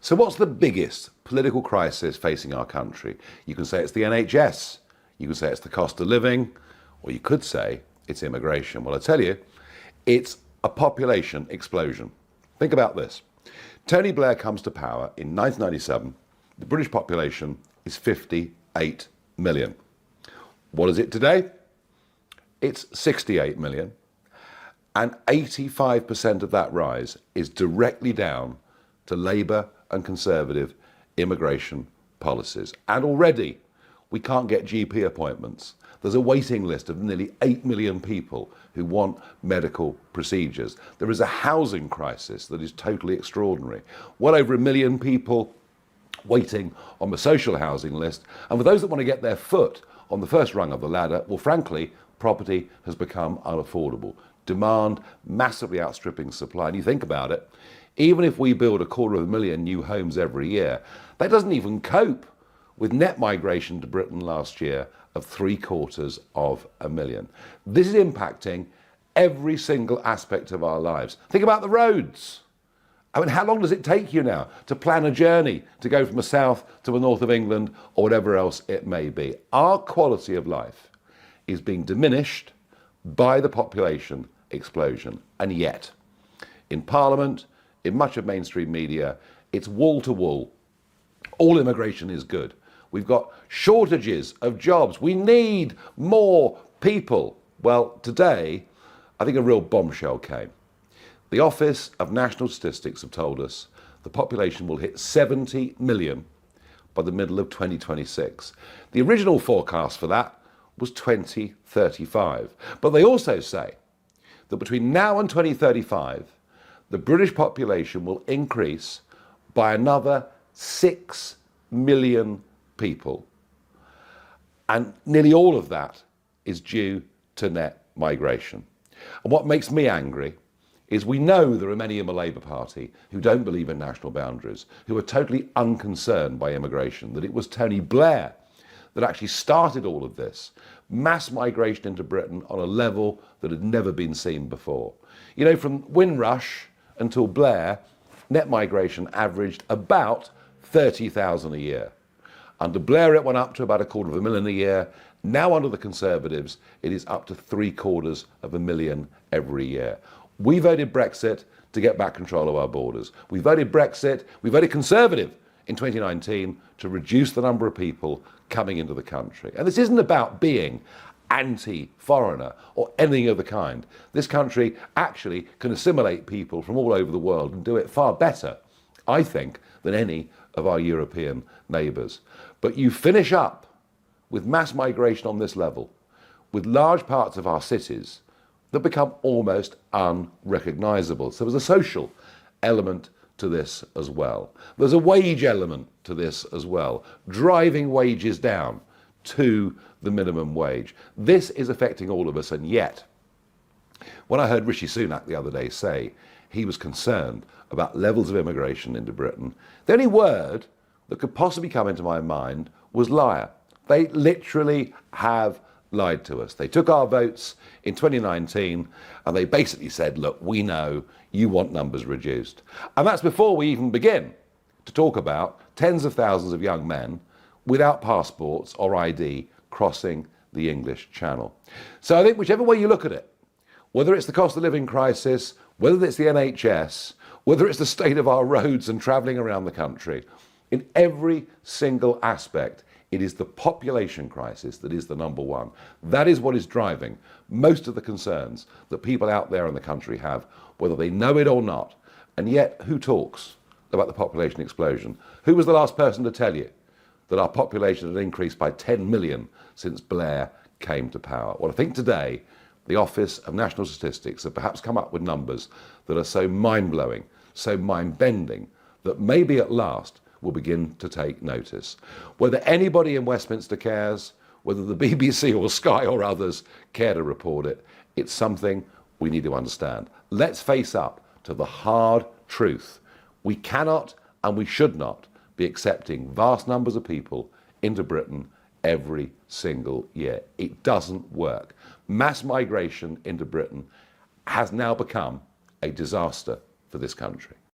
So what's the biggest political crisis facing our country? You can say it's the NHS, you can say it's the cost of living, or you could say it's immigration. Well, I tell you, it's a population explosion. Think about this. Tony Blair comes to power in 1997. The British population is 58 million. What is it today? It's 68 million. And 85% of that rise is directly down to Labour and Conservative immigration policies. And already we can't get GP appointments. There's a waiting list of nearly 8 million people who want medical procedures. There is a housing crisis that is totally extraordinary. Well over 1 million people waiting on the social housing list. And for those that want to get their foot on the first rung of the ladder, well, frankly, property has become unaffordable. Demand massively outstripping supply. And you think about it, even if we build 250,000 new homes every year, that doesn't even cope with net migration to Britain last year of 750,000. This is impacting every single aspect of our lives. Think about the roads. I mean, how long does it take you now to plan a journey to go from the south to the north of England or whatever else it may be? Our quality of life is being diminished by the population explosion. And yet, in Parliament, in much of mainstream media, it's wall to wall. All immigration is good. We've got shortages of jobs. We need more people. Well, today, I think a real bombshell came. The Office of National Statistics have told us the population will hit 70 million by the middle of 2026. The original forecast for that was 2035. But they also say that between now and 2035, the British population will increase by another 6 million people. And nearly all of that is due to net migration. And what makes me angry is we know there are many in the Labour Party who don't believe in national boundaries, who are totally unconcerned by immigration, that it was Tony Blair that actually started all of this. Mass migration into Britain on a level that had never been seen before. You know, from Windrush until Blair, net migration averaged about 30,000 a year. Under Blair, it went up to about 250,000 a year. Now, under the Conservatives, it is up to 750,000 every year. We voted Brexit to get back control of our borders. We voted Conservative in 2019 to reduce the number of people coming into the country. And this isn't about being anti-foreigner or anything of the kind. This country actually can assimilate people from all over the world and do it far better, I think, than any of our European neighbours. But you finish up with mass migration on this level, with large parts of our cities that become almost unrecognisable. So there's a social element to this as well. There's a wage element to this as well, driving wages down to the minimum wage. This is affecting all of us, and yet, when I heard Rishi Sunak the other day say he was concerned about levels of immigration into Britain, the only word that could possibly come into my mind was liar. They literally have lied to us. They took our votes in 2019 and they basically said, look, we know you want numbers reduced. And that's before we even begin to talk about tens of thousands of young men without passports or ID crossing the English Channel. So I think whichever way you look at it, whether it's the cost of living crisis, whether it's the NHS, whether it's the state of our roads and travelling around the country, in every single aspect, it is the population crisis that is the number one. That is what is driving most of the concerns that people out there in the country have, whether they know it or not. And yet, who talks about the population explosion? Who was the last person to tell you that our population had increased by 10 million since Blair came to power? Well, I think today, the Office of National Statistics have perhaps come up with numbers that are so mind-blowing, so mind-bending, that maybe at last will begin to take notice. Whether anybody in Westminster cares, whether the BBC or Sky or others care to report it, it's something we need to understand. Let's face up to the hard truth. We cannot and we should not be accepting vast numbers of people into Britain every single year. It doesn't work. Mass migration into Britain has now become a disaster for this country.